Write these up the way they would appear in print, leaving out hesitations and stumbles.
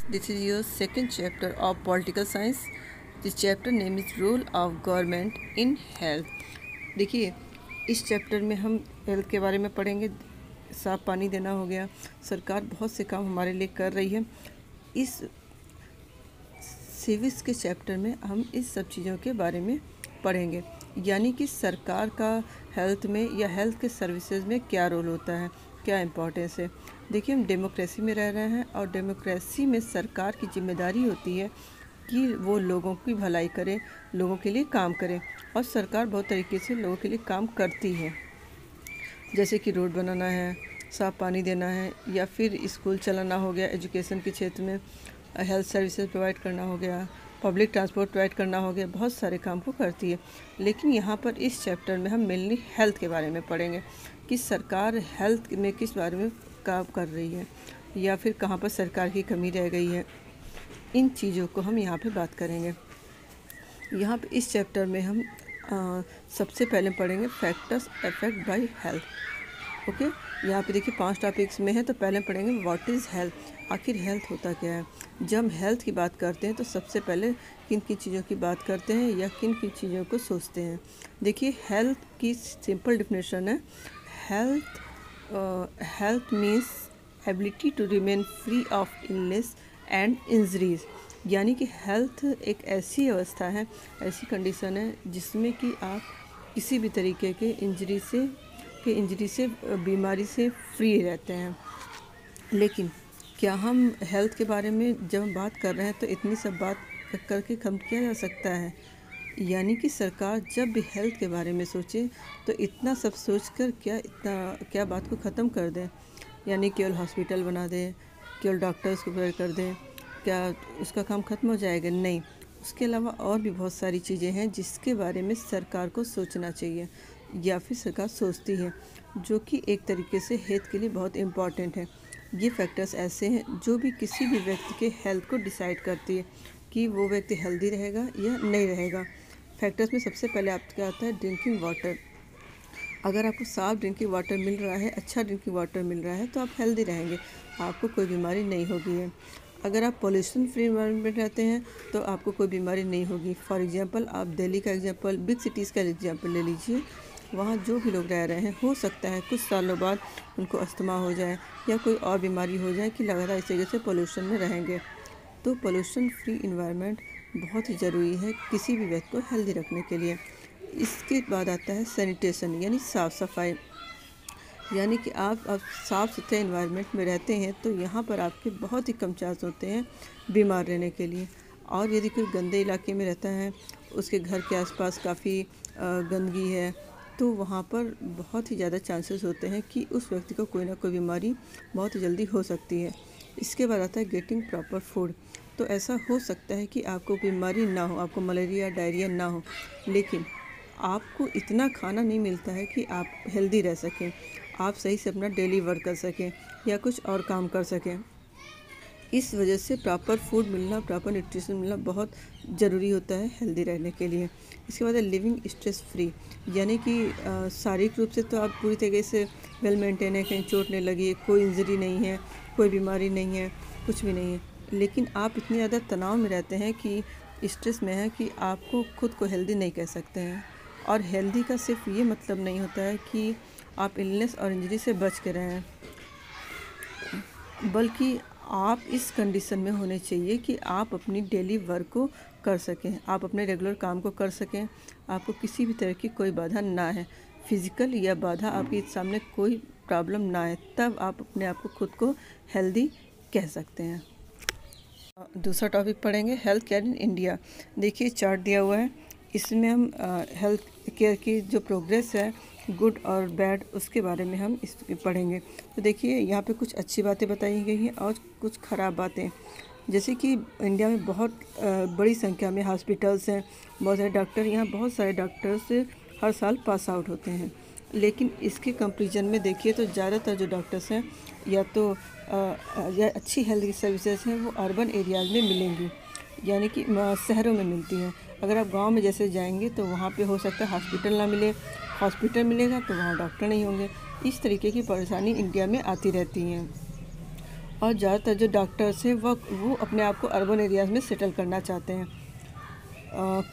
This is your second chapter of political science. This chapter name is role of government in health. देखिए, इस chapter में हम health के बारे में पढ़ेंगे। साफ पानी देना हो गया, सरकार बहुत से काम हमारे लिए कर रही है। इस सिविक्स के चैप्टर में हम इस सब चीज़ों के बारे में पढ़ेंगे, यानी कि सरकार का हेल्थ में या हेल्थ के सर्विसेज में क्या रोल होता है, क्या इम्पोर्टेंस है। देखिए, हम डेमोक्रेसी में रह रहे हैं और डेमोक्रेसी में सरकार की जिम्मेदारी होती है कि वो लोगों की भलाई करे, लोगों के लिए काम करे, और सरकार बहुत तरीके से लोगों के लिए काम करती है, जैसे कि रोड बनाना है, साफ पानी देना है, या फिर स्कूल चलाना हो गया, एजुकेशन के क्षेत्र में हेल्थ सर्विसेज प्रोवाइड करना हो गया, पब्लिक ट्रांसपोर्ट प्रोवाइड करना हो गया, बहुत सारे काम को करती है। लेकिन यहाँ पर इस चैप्टर में हम मेनली हेल्थ के बारे में पढ़ेंगे कि सरकार हेल्थ में किस बारे में काम कर रही है या फिर कहाँ पर सरकार की कमी रह गई है। इन चीज़ों को हम यहाँ पे बात करेंगे। यहाँ पे इस चैप्टर में हम सबसे पहले पढ़ेंगे factors affect by health. Okay, यहाँ पे देखिए 5 टॉपिक्स में है। तो पहले पढ़ेंगे व्हाट इज़ हेल्थ, आखिर हेल्थ होता क्या है। जब हम हेल्थ की बात करते हैं तो सबसे पहले किन किन चीज़ों की बात करते हैं या किन किन चीज़ों को सोचते हैं। देखिए, हेल्थ की सिंपल डिफिनेशन है, health means ability to remain free of illness and injuries. यानी कि हेल्थ एक ऐसी अवस्था है, ऐसी कंडीशन है जिसमें कि आप किसी भी तरीके के इंजरी से बीमारी से फ्री रहते हैं। लेकिन क्या हम हेल्थ के बारे में जब हम बात कर रहे हैं तो इतनी सब बात करके कम किया जा सकता है? यानी कि सरकार जब भी हेल्थ के बारे में सोचे तो इतना सब सोचकर क्या बात को ख़त्म कर दें, यानी केवल हॉस्पिटल बना दें, केवल डॉक्टर्स को प्रोवाइड कर दें, क्या उसका काम ख़त्म हो जाएगा? नहीं, उसके अलावा और भी बहुत सारी चीज़ें हैं जिसके बारे में सरकार को सोचना चाहिए या फिर सरकार सोचती है, जो कि एक तरीके से हेल्थ के लिए बहुत इम्पॉर्टेंट है। ये फैक्टर्स ऐसे हैं जो भी किसी भी व्यक्ति के हेल्थ को डिसाइड करती है कि वो व्यक्ति हेल्दी रहेगा या नहीं रहेगा। फैक्टर्स में सबसे पहले आपका आता है ड्रिंकिंग वाटर। अगर आपको साफ ड्रिंकिंग वाटर मिल रहा है, अच्छा ड्रिंकिंग वाटर मिल रहा है, तो आप हेल्दी रहेंगे, आपको कोई बीमारी नहीं होगी है। अगर आप पोल्यूशन फ्री एनवायरनमेंट में रहते हैं तो आपको कोई बीमारी नहीं होगी। फॉर एग्जांपल, आप दिल्ली का एग्जांपल, बिग सिटीज़ का एग्जांपल ले लीजिए। वहाँ जो भी लोग रह रहे हैं, हो सकता है कुछ सालों बाद उनको अस्थमा हो जाए या कोई और बीमारी हो जाए कि लगातार इस वजह से पोल्यूशन में रहेंगे। तो पोल्यूशन फ्री एनवायरनमेंट बहुत ही ज़रूरी है किसी भी व्यक्ति को हेल्दी रखने के लिए। इसके बाद आता है सैनिटेशन, यानी साफ़ सफाई। यानी कि आप साफ़ सुथरे एनवायरनमेंट में रहते हैं तो यहाँ पर आपके बहुत ही कम चांस होते हैं बीमार रहने के लिए। और यदि कोई गंदे इलाके में रहता है, उसके घर के आसपास काफ़ी गंदगी है, तो वहाँ पर बहुत ही ज़्यादा चांसेस होते हैं कि उस व्यक्ति को कोई ना कोई बीमारी बहुत ही जल्दी हो सकती है। इसके बाद आता है गेटिंग प्रॉपर फूड। तो ऐसा हो सकता है कि आपको बीमारी ना हो, आपको मलेरिया डायरिया ना हो, लेकिन आपको इतना खाना नहीं मिलता है कि आप हेल्दी रह सकें, आप सही से अपना डेली वर्क कर सकें या कुछ और काम कर सकें। इस वजह से प्रॉपर फूड मिलना, प्रॉपर न्यूट्रिशन मिलना बहुत ज़रूरी होता है हेल्दी रहने के लिए। इसके बाद है लिविंग स्ट्रेस फ्री, यानी कि शारीरिक रूप से तो आप पूरी तरीके से वेल मेंटेन है, कहीं चोट नहीं लगी, कोई इंजरी नहीं है, कोई बीमारी नहीं है, कुछ भी नहीं है। लेकिन आप इतने ज़्यादा तनाव में रहते हैं कि स्ट्रेस में है कि आपको खुद को हेल्दी नहीं कह सकते हैं। और हेल्दी का सिर्फ ये मतलब नहीं होता है कि आप इलनेस और इंजरी से बच के रहें, बल्कि आप इस कंडीशन में होने चाहिए कि आप अपनी डेली वर्क को कर सकें, आप अपने रेगुलर काम को कर सकें, आपको किसी भी तरह की कोई बाधा ना है, फिज़िकल या बाधा आपके सामने कोई प्रॉब्लम ना है, तब आप अपने आप को खुद को हेल्दी कह सकते हैं। दूसरा टॉपिक पढ़ेंगे हेल्थ केयर इन इंडिया। देखिए, चार्ट दिया हुआ है, इसमें हम हेल्थ केयर की जो प्रोग्रेस है, गुड और बैड, उसके बारे में हम इस पढ़ेंगे। तो देखिए, यहाँ पे कुछ अच्छी बातें बताई गई हैं और कुछ ख़राब बातें। जैसे कि इंडिया में बहुत बड़ी संख्या में हॉस्पिटल्स हैं, बहुत सारे डॉक्टर, यहाँ बहुत सारे डॉक्टर्स हर साल पास आउट होते हैं। लेकिन इसके कंपेरिजन में देखिए तो ज़्यादातर जो डॉक्टर्स हैं या तो या अच्छी हेल्थ सर्विसेज हैं वो अर्बन एरियाज़ में मिलेंगी, यानी कि शहरों में मिलती हैं। अगर आप गांव में जैसे जाएंगे तो वहाँ पे हो सकता है हॉस्पिटल ना मिले, हॉस्पिटल मिलेगा तो वहाँ डॉक्टर नहीं होंगे। इस तरीके की परेशानी इंडिया में आती रहती हैं। और ज़्यादातर जो डॉक्टर्स हैं वो अपने आप को अर्बन एरियाज़ में सेटल करना चाहते हैं,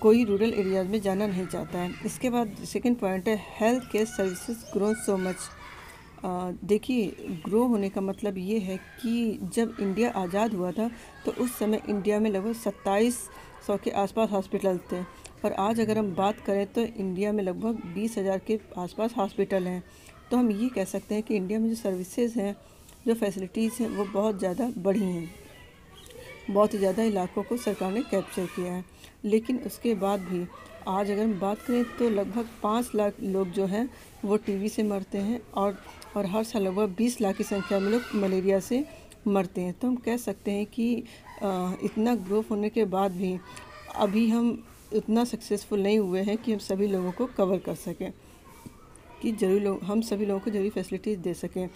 कोई रूरल एरियाज़ में जाना नहीं चाहता है। इसके बाद सेकंड पॉइंट है health care services grow so much. देखिए, ग्रो होने का मतलब ये है कि जब इंडिया आज़ाद हुआ था तो उस समय इंडिया में लगभग 2700 के आसपास हॉस्पिटल थे, और आज अगर हम बात करें तो इंडिया में लगभग 20,000 के आसपास हॉस्पिटल हैं। तो हम ये कह सकते हैं कि इंडिया में जो सर्विसेज हैं, जो फैसिलिटीज़ हैं, वो बहुत ज़्यादा बढ़ी हैं। बहुत ही ज़्यादा इलाकों को सरकार ने कैप्चर किया है। लेकिन उसके बाद भी आज अगर हम बात करें तो लगभग 5 लाख लोग जो हैं वो टीबी से मरते हैं, और हर साल लगभग 20 लाख की संख्या में लोग मलेरिया से मरते हैं। तो हम कह सकते हैं कि इतना ग्रोथ होने के बाद भी अभी हम इतना सक्सेसफुल नहीं हुए हैं कि हम सभी लोगों को कवर कर सकें, कि हम सभी लोगों को जरूरी फैसिलिटीज़ दे सकें।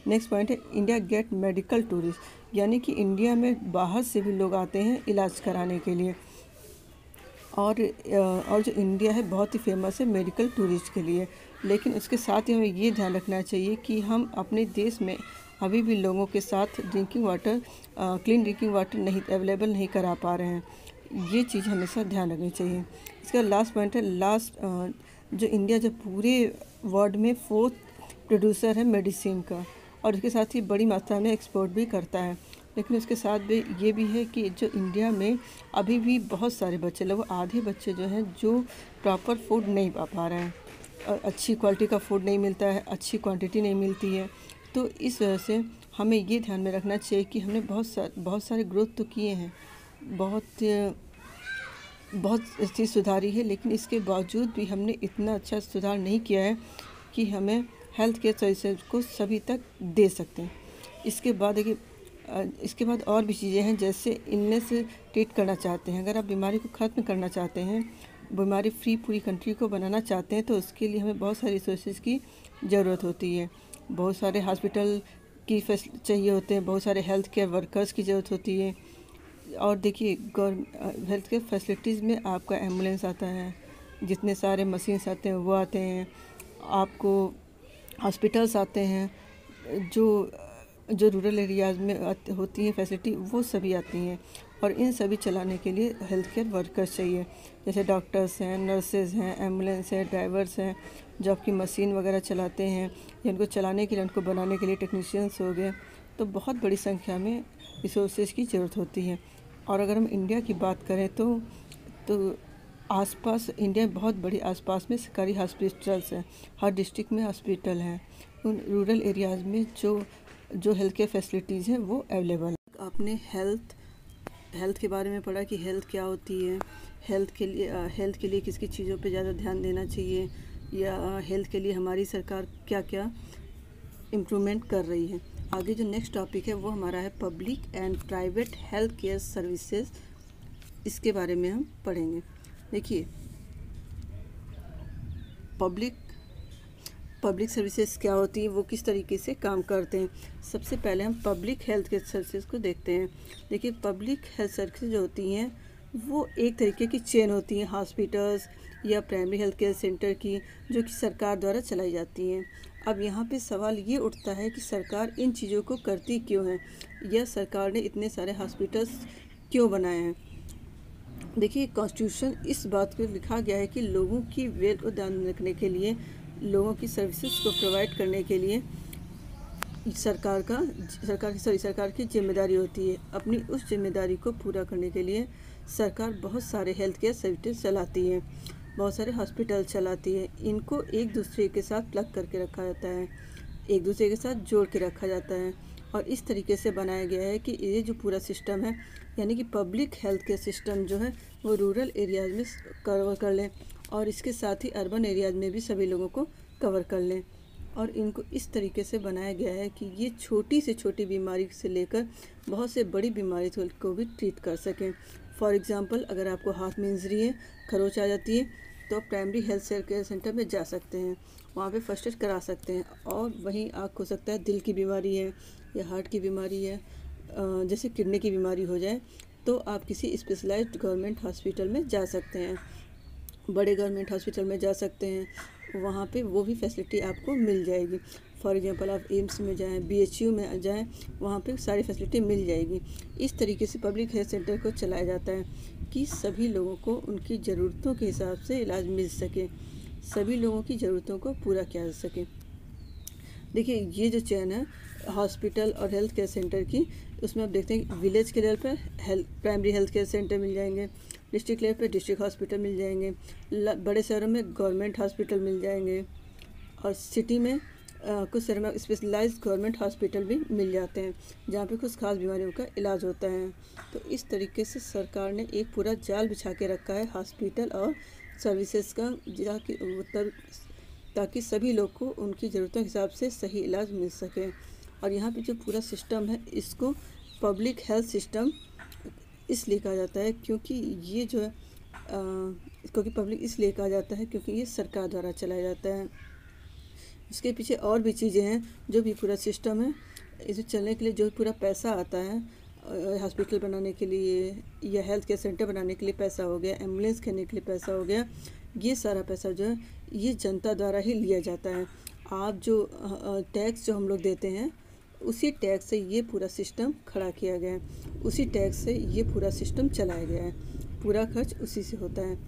नेक्स्ट पॉइंट है इंडिया गेट मेडिकल टूरिस्ट, यानी कि इंडिया में बाहर से भी लोग आते हैं इलाज कराने के लिए, और जो इंडिया है बहुत ही फेमस है मेडिकल टूरिस्ट के लिए। लेकिन उसके साथ ही हमें ये ध्यान रखना चाहिए कि हम अपने देश में अभी भी लोगों के साथ क्लीन ड्रिंकिंग वाटर नहीं अवेलेबल नहीं करा पा रहे हैं। ये चीज़ हमेशा ध्यान रखनी चाहिए। इसका लास्ट पॉइंट है जो इंडिया जो पूरे वर्ल्ड में 4th प्रोड्यूसर है मेडिसिन का, और इसके साथ ही बड़ी मात्रा में एक्सपोर्ट भी करता है। लेकिन उसके साथ भी ये भी है कि जो इंडिया में अभी भी बहुत सारे बच्चे, लगभग आधे बच्चे जो हैं जो प्रॉपर फूड नहीं पा रहे हैं, अच्छी क्वालिटी का फूड नहीं मिलता है, अच्छी क्वांटिटी नहीं मिलती है। तो इस वजह से हमें ये ध्यान में रखना चाहिए कि हमने बहुत सारे ग्रोथ तो किए हैं, बहुत चीज़ सुधारी है, लेकिन इसके बावजूद भी हमने इतना अच्छा सुधार नहीं किया है कि हमें हेल्थ केयर सर्विसेज को सभी तक दे सकते हैं। इसके बाद और भी चीज़ें हैं, जैसे इलनेस ट्रीट करना चाहते हैं। अगर आप बीमारी को ख़त्म करना चाहते हैं, बीमारी फ्री पूरी कंट्री को बनाना चाहते हैं, तो उसके लिए हमें बहुत सारी रिसोर्सेज की ज़रूरत होती है। बहुत सारे हॉस्पिटल की चाहिए होते हैं, बहुत सारे हेल्थ केयर वर्कर्स की ज़रूरत होती है। और देखिए, हेल्थ केयर फैसिलिटीज़ में आपका एम्बुलेंस आता है, जितने सारे मशीन्स आते हैं वो आते हैं, आपको हॉस्पिटल्स आते हैं, जो रूरल एरियाज़ में होती हैं फैसिलिटी, वो सभी आती हैं। और इन सभी चलाने के लिए हेल्थ केयर वर्कर्स चाहिए, जैसे डॉक्टर्स हैं, नर्सेज हैं, एम्बुलेंस हैं, ड्राइवर्स हैं, जो आपकी मशीन वगैरह चलाते हैं, या उनको चलाने के लिए, उनको बनाने के लिए टेक्नीशियंस हो गए। तो बहुत बड़ी संख्या में रिसोर्सेज की ज़रूरत होती है। और अगर हम इंडिया की बात करें तो आसपास इंडिया में बहुत बड़ी आसपास में सरकारी हॉस्पिटल्स हैं, हर डिस्ट्रिक्ट में हॉस्पिटल हैं। उन रूरल एरियाज़ में जो हेल्थ केयर फैसिलिटीज़ हैं वो अवेलेबल है। आपने हेल्थ के बारे में पढ़ा कि हेल्थ क्या होती है, हेल्थ के लिए किस किस चीज़ों पे ज़्यादा ध्यान देना चाहिए, या हेल्थ के लिए हमारी सरकार क्या क्या इम्प्रूवमेंट कर रही है। आगे जो नेक्स्ट टॉपिक है वो हमारा है public and private health care services. इसके बारे में हम पढ़ेंगे। देखिए, पब्लिक सर्विसेज क्या होती है, वो किस तरीके से काम करते हैं। सबसे पहले हम पब्लिक हेल्थ केयर सर्विसेज को देखते हैं। देखिए, पब्लिक हेल्थ सर्विसेज जो होती हैं वो एक तरीके की चेन होती हैं हॉस्पिटल्स या प्राइमरी हेल्थ केयर सेंटर की, जो कि सरकार द्वारा चलाई जाती हैं। अब यहाँ पे सवाल ये उठता है कि सरकार इन चीज़ों को करती क्यों है, या सरकार ने इतने सारे हॉस्पिटल्स क्यों बनाए हैं। देखिए, कॉन्स्टिट्यूशन इस बात को लिखा गया है कि लोगों की वेल को ध्यान रखने के लिए, लोगों की सर्विसेज को प्रोवाइड करने के लिए सरकार की जिम्मेदारी होती है। अपनी उस जिम्मेदारी को पूरा करने के लिए सरकार बहुत सारे हेल्थ केयर सर्विसेज चलाती है, बहुत सारे हॉस्पिटल चलाती है। इनको एक दूसरे के साथ प्लग करके रखा जाता है, एक दूसरे के साथ जोड़ के रखा जाता है, और इस तरीके से बनाया गया है कि ये जो पूरा सिस्टम है, यानी कि पब्लिक हेल्थ केयर सिस्टम जो है वो रूरल एरियाज़ में कवर कर लें, और इसके साथ ही अर्बन एरियाज़ में भी सभी लोगों को कवर कर लें। और इनको इस तरीके से बनाया गया है कि ये छोटी से छोटी बीमारी से लेकर बहुत से बड़ी बीमारी को भी ट्रीट कर सकें। फॉर एग्ज़ाम्पल, अगर आपको हाथ में इंजरी है, खरोच आ जाती है, तो आप प्राइमरी हेल्थ केयर सेंटर में जा सकते हैं, वहाँ पे फर्स्ट एड करा सकते हैं। और वहीं आँख हो सकता है, दिल की बीमारी है या हार्ट की बीमारी है, जैसे किडनी की बीमारी हो जाए, तो आप किसी स्पेशलाइज्ड गवर्नमेंट हॉस्पिटल में जा सकते हैं, बड़े गवर्नमेंट हॉस्पिटल में जा सकते हैं, वहाँ पे वो भी फैसिलिटी आपको मिल जाएगी। फॉर एग्जांपल आप एम्स में जाएं, BHU में जाएं, वहाँ पे सारी फैसिलिटी मिल जाएगी। इस तरीके से पब्लिक हेल्थ सेंटर को चलाया जाता है कि सभी लोगों को उनकी ज़रूरतों के हिसाब से इलाज मिल सके, सभी लोगों की ज़रूरतों को पूरा किया जा सके। देखिए ये जो चेन है हॉस्पिटल और हेल्थ केयर सेंटर की, उसमें आप देखते हैं विलेज के लेवल पर प्राइमरी हेल्थ केयर सेंटर मिल जाएंगे, डिस्ट्रिक्ट लेवल पर डिस्ट्रिक्ट हॉस्पिटल मिल जाएंगे, बड़े शहरों में गवर्नमेंट हॉस्पिटल मिल जाएंगे, और सिटी में कुछ शहरों में स्पेशलाइज्ड गवर्नमेंट हॉस्पिटल भी मिल जाते हैं जहाँ पे कुछ खास बीमारियों का इलाज होता है। तो इस तरीके से सरकार ने एक पूरा जाल बिछा के रखा है हॉस्पिटल और सर्विसेज का, ताकि सभी लोग को उनकी ज़रूरतों के हिसाब से सही इलाज मिल सके। और यहाँ पे जो पूरा सिस्टम है इसको पब्लिक हेल्थ सिस्टम इसलिए कहा जाता है क्योंकि ये जो है क्योंकि पब्लिक इसलिए कहा जाता है क्योंकि ये सरकार द्वारा चलाया जाता है। इसके पीछे और भी चीज़ें हैं, जो भी पूरा सिस्टम है इसे चलने के लिए जो पूरा पैसा आता है, हॉस्पिटल बनाने के लिए या हेल्थ केयर सेंटर बनाने के लिए पैसा हो गया, एम्बुलेंस करने के लिए पैसा हो गया, ये सारा पैसा जो है ये जनता द्वारा ही लिया जाता है। आप जो टैक्स जो हम लोग देते हैं उसी टैक्स से ये पूरा सिस्टम खड़ा किया गया है, उसी टैक्स से ये पूरा सिस्टम चलाया गया है, पूरा खर्च उसी से होता है।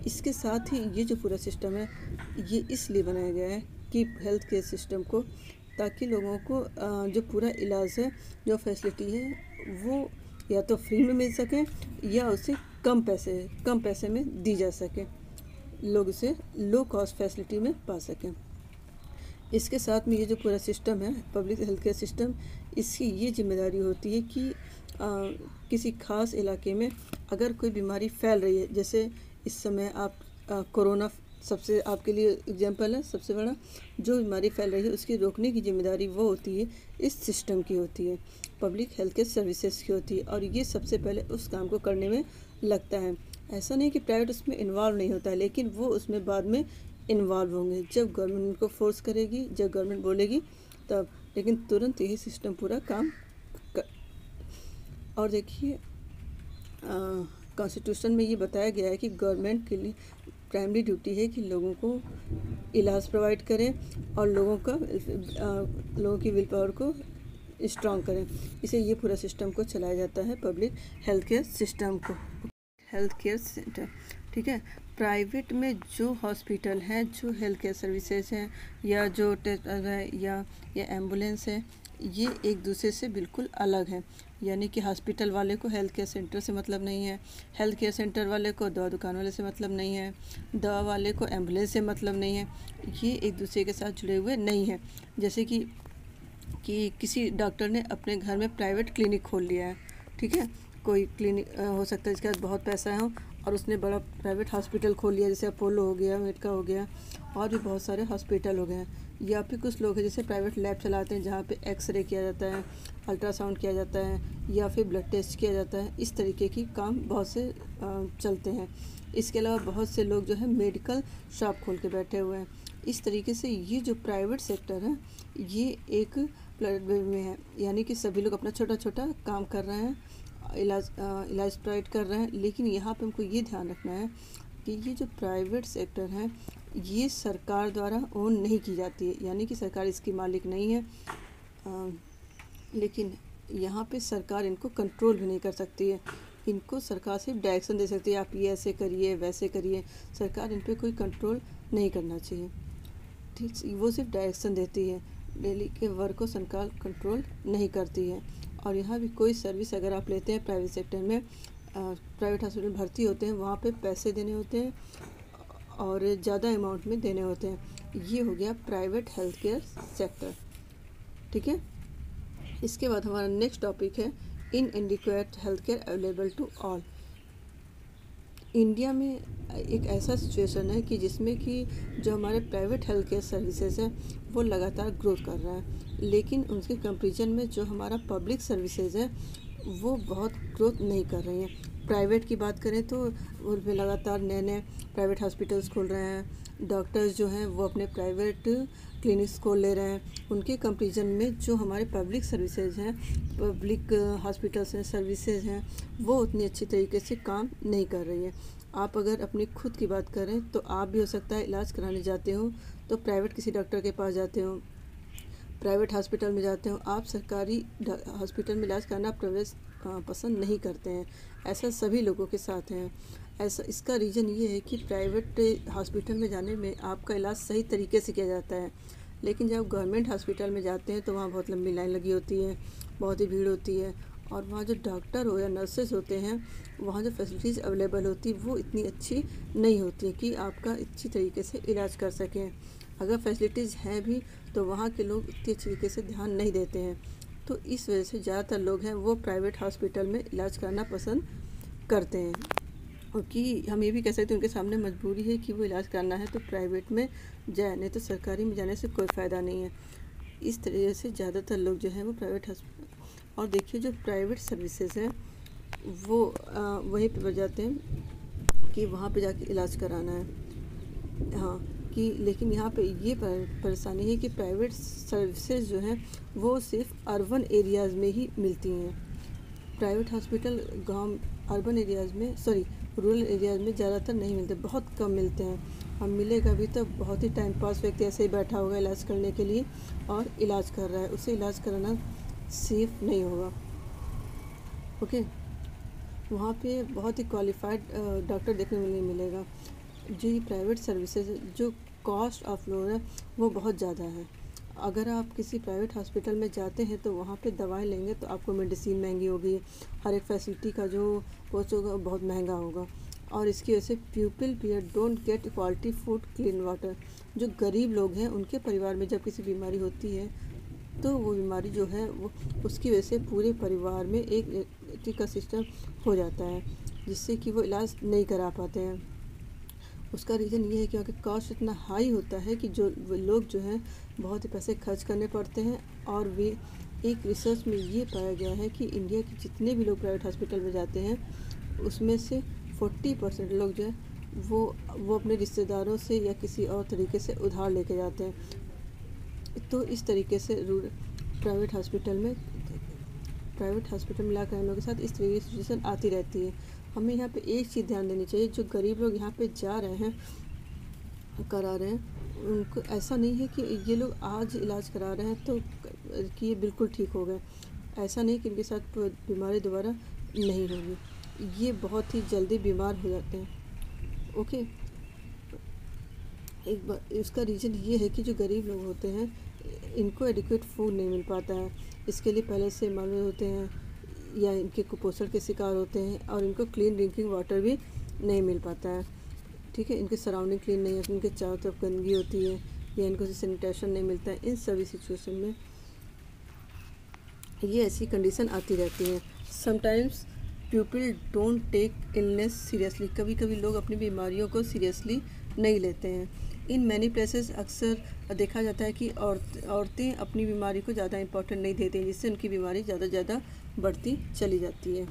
इसके साथ ही ये जो पूरा सिस्टम है ये इसलिए बनाया गया है कि हेल्थ केयर सिस्टम को, ताकि लोगों को जो पूरा इलाज है, जो फैसिलिटी है वो या तो फ्री में मिल सके या उसे कम पैसे में दी जा सके, लोग उसे लो कॉस्ट फैसिलिटी में पा सकें। इसके साथ में ये जो पूरा सिस्टम है पब्लिक हेल्थ केयर सिस्टम, इसकी ये जिम्मेदारी होती है कि किसी खास इलाके में अगर कोई बीमारी फैल रही है, जैसे इस समय आप कोरोना सबसे आपके लिए एग्जांपल है, सबसे बड़ा जो बीमारी फैल रही है उसकी रोकने की जिम्मेदारी वो होती है इस सिस्टम की होती है, पब्लिक हेल्थ केयर सर्विसेज की होती है, और ये सबसे पहले उस काम को करने में लगता है। ऐसा नहीं कि प्राइवेट उसमें इन्वॉल्व नहीं होता है, लेकिन वो उसमें बाद में इन्वॉल्व होंगे जब गवर्नमेंट उनको फोर्स करेगी, जब गवर्नमेंट बोलेगी तब, लेकिन तुरंत यही सिस्टम पूरा काम और देखिए कॉन्स्टिट्यूशन में ये बताया गया है कि गवर्नमेंट के लिए प्राइमरी ड्यूटी है कि लोगों को इलाज प्रोवाइड करें और लोगों की विल पावर को स्ट्रॉन्ग करें। इसे ये पूरा सिस्टम को चलाया जाता है पब्लिक हेल्थ केयर सिस्टम को, हेल्थ केयर सेंटर। ठीक है, प्राइवेट में जो हॉस्पिटल हैं, जो हेल्थ केयर सर्विसेज हैं या जो टेस्ट है या एम्बुलेंस है, ये एक दूसरे से बिल्कुल अलग है। यानी कि हॉस्पिटल वाले को हेल्थ केयर सेंटर से मतलब नहीं है, हेल्थ केयर सेंटर वाले को दवा दुकान वाले से मतलब नहीं है, दवा वाले को एम्बुलेंस से मतलब नहीं है, ये एक दूसरे के साथ जुड़े हुए नहीं हैं। जैसे कि किसी डॉक्टर ने अपने घर में प्राइवेट क्लिनिक खोल लिया है, ठीक है, कोई क्लिनिक हो सकता है जिसके पास बहुत पैसा है और उसने बड़ा प्राइवेट हॉस्पिटल खोल लिया, जैसे अपोलो हो गया, मेडका हो गया, और भी बहुत सारे हॉस्पिटल हो गए हैं। या फिर कुछ लोग हैं जैसे प्राइवेट लैब चलाते हैं जहाँ पे एक्सरे किया जाता है, अल्ट्रासाउंड किया जाता है या फिर ब्लड टेस्ट किया जाता है। इस तरीके की काम बहुत से चलते हैं। इसके अलावा बहुत से लोग जो है मेडिकल शॉप खोल के बैठे हुए हैं। इस तरीके से ये जो प्राइवेट सेक्टर है ये एक प्लेटफॉर्म में है, यानी कि सभी लोग अपना छोटा छोटा काम कर रहे हैं, इलाज प्रोवाइड कर रहे हैं। लेकिन यहाँ पे हमको ये ध्यान रखना है कि ये जो प्राइवेट सेक्टर है ये सरकार द्वारा ओन नहीं की जाती है, यानी कि सरकार इसकी मालिक नहीं है, लेकिन यहाँ पे सरकार इनको कंट्रोल भी नहीं कर सकती है। इनको सरकार सिर्फ डायरेक्शन दे सकती है, आप ये ऐसे करिए वैसे करिए, सरकार इन पे कोई कंट्रोल नहीं करना चाहिए। ठीक, वो सिर्फ डायरेक्शन देती है, डेली के वर्क को सरकार कंट्रोल नहीं करती है। और यहाँ भी कोई सर्विस अगर आप लेते हैं प्राइवेट सेक्टर में, प्राइवेट हॉस्पिटल भर्ती होते हैं, वहाँ पे पैसे देने होते हैं और ज़्यादा अमाउंट में देने होते हैं। ये हो गया प्राइवेट हेल्थ केयर सेक्टर। ठीक है, इसके बाद हमारा नेक्स्ट टॉपिक है inadequate health care available to all. India में एक ऐसा सिचुएशन है कि जिसमें कि जो हमारे प्राइवेट हेल्थ केयर सर्विसेज हैं वो लगातार ग्रोथ कर रहा है, लेकिन उनके कंपैरिजन में जो हमारा पब्लिक सर्विसेज है वो बहुत ग्रोथ नहीं कर रही हैं। प्राइवेट की बात करें तो उनमें लगातार नए नए प्राइवेट हॉस्पिटल्स खोल रहे हैं, डॉक्टर्स जो हैं वो अपने प्राइवेट क्लिनिक्स खोल ले रहे हैं। उनके कंपैरिजन में जो हमारे पब्लिक सर्विसेज हैं, पब्लिक हॉस्पिटल्स हैं, सर्विसेज हैं, वो उतनी अच्छी तरीके से काम नहीं कर रही है। आप अगर अपनी खुद की बात करें तो आप भी हो सकता है इलाज कराने जाते हो तो प्राइवेट किसी डॉक्टर के पास जाते हो, प्राइवेट हॉस्पिटल में जाते हो, आप सरकारी हॉस्पिटल में इलाज करना प्रवेश पसंद नहीं करते हैं। ऐसा सभी लोगों के साथ है। ऐसा इसका रीज़न ये है कि प्राइवेट हॉस्पिटल में जाने में आपका इलाज सही तरीके से किया जाता है, लेकिन जब गवर्नमेंट हॉस्पिटल में जाते हैं तो वहाँ बहुत लंबी लाइन लगी होती है, बहुत ही भीड़ होती है, और वहाँ जो डॉक्टर हो या नर्सेस होते हैं, वहाँ जो फैसिलिटीज़ अवेलेबल होती है वो इतनी अच्छी नहीं होती कि आपका अच्छी तरीके से इलाज कर सकें। अगर फैसिलिटीज़ हैं भी तो वहाँ के लोग इतनी अच्छी तरीके से ध्यान नहीं देते हैं। तो इस वजह से ज़्यादातर लोग हैं वो प्राइवेट हॉस्पिटल में इलाज करना पसंद करते हैं, और कि हम ये भी कह सकते हैं उनके सामने मजबूरी है कि वो इलाज करना है तो प्राइवेट में जाए, नहीं तो सरकारी में जाने से कोई फ़ायदा नहीं है। इस तरह से ज़्यादातर लोग जो हैं वो प्राइवेट हॉस्पिटल, और देखिए जो प्राइवेट सर्विसेज हैं वो वहीं पर जाते हैं कि वहाँ पे जाके इलाज कराना है। हाँ, कि लेकिन यहाँ पे ये परेशानी है कि प्राइवेट सर्विसेज जो हैं वो सिर्फ अर्बन एरियाज़ में ही मिलती हैं। प्राइवेट हॉस्पिटल अर्बन एरियाज़ में रूरल एरियाज़ में ज़्यादातर नहीं मिलते, बहुत कम मिलते हैं। हम मिलेगा भी तो बहुत ही टाइम पास व्यक्ति ऐसे ही बैठा होगा इलाज करने के लिए और इलाज कर रहा है, उसे इलाज कराना सेफ नहीं होगा। ओके, वहाँ पे बहुत ही क्वालिफाइड डॉक्टर देखने को नहीं मिलेगा। जो ये प्राइवेट सर्विसेज, जो कॉस्ट ऑफ लोड है वो बहुत ज़्यादा है। अगर आप किसी प्राइवेट हॉस्पिटल में जाते हैं तो वहाँ पे दवाएं लेंगे तो आपको मेडिसिन महंगी होगी, हर एक फैसिलिटी का जो कोस्ट होगा बहुत महंगा होगा, और इसकी वजह से people don't get quality food, clean water. जो गरीब लोग हैं उनके परिवार में जब किसी बीमारी होती है तो वो बीमारी जो है वो उसकी वजह से पूरे परिवार में एक का सिस्टम हो जाता है, जिससे कि वो इलाज नहीं करा पाते हैं। उसका रीज़न ये है क्योंकि कॉस्ट इतना हाई होता है कि जो लोग जो हैं बहुत ही पैसे खर्च करने पड़ते हैं। और वे एक रिसर्च में ये पाया गया है कि इंडिया के जितने भी लोग प्राइवेट हॉस्पिटल में जाते हैं उसमें से 40% लोग जो है वो अपने रिश्तेदारों से या किसी और तरीके से उधार लेके जाते हैं। तो इस तरीके से प्राइवेट हॉस्पिटल में इलाज कराने के साथ इस तरीके की सिचुएशन आती रहती है। हमें यहाँ पे एक चीज़ ध्यान देनी चाहिए, जो गरीब लोग यहाँ पे जा रहे हैं करा रहे हैं, उनको ऐसा नहीं है कि ये लोग आज इलाज करा रहे हैं तो कि ये बिल्कुल ठीक हो गए। ऐसा नहीं कि इनके साथ बीमारी दोबारा नहीं होगी, ये बहुत ही जल्दी बीमार हो जाते हैं। ओके, एक बार इसका रीज़न ये है कि जो गरीब लोग होते हैं इनको एडिक्वेट फूड नहीं मिल पाता है, इसके लिए पहले से मालूम होते हैं या इनके कुपोषण के शिकार होते हैं, और इनको क्लीन ड्रिंकिंग वाटर भी नहीं मिल पाता है। ठीक है, इनके सराउंडिंग क्लीन नहीं है, इनके चारों तरफ गंदगी होती है या इनको सैनिटेशन नहीं मिलता है। इन सभी सिचुएशन में ये ऐसी कंडीशन आती रहती है। Sometimes people don't take illness seriously, कभी कभी लोग अपनी बीमारियों को सीरियसली नहीं लेते हैं। इन मैनी प्लेसेस अक्सर देखा जाता है कि औरतें अपनी बीमारी को ज़्यादा इंपॉर्टेंट नहीं देती हैं, जिससे उनकी बीमारी ज़्यादा बढ़ती चली जाती है।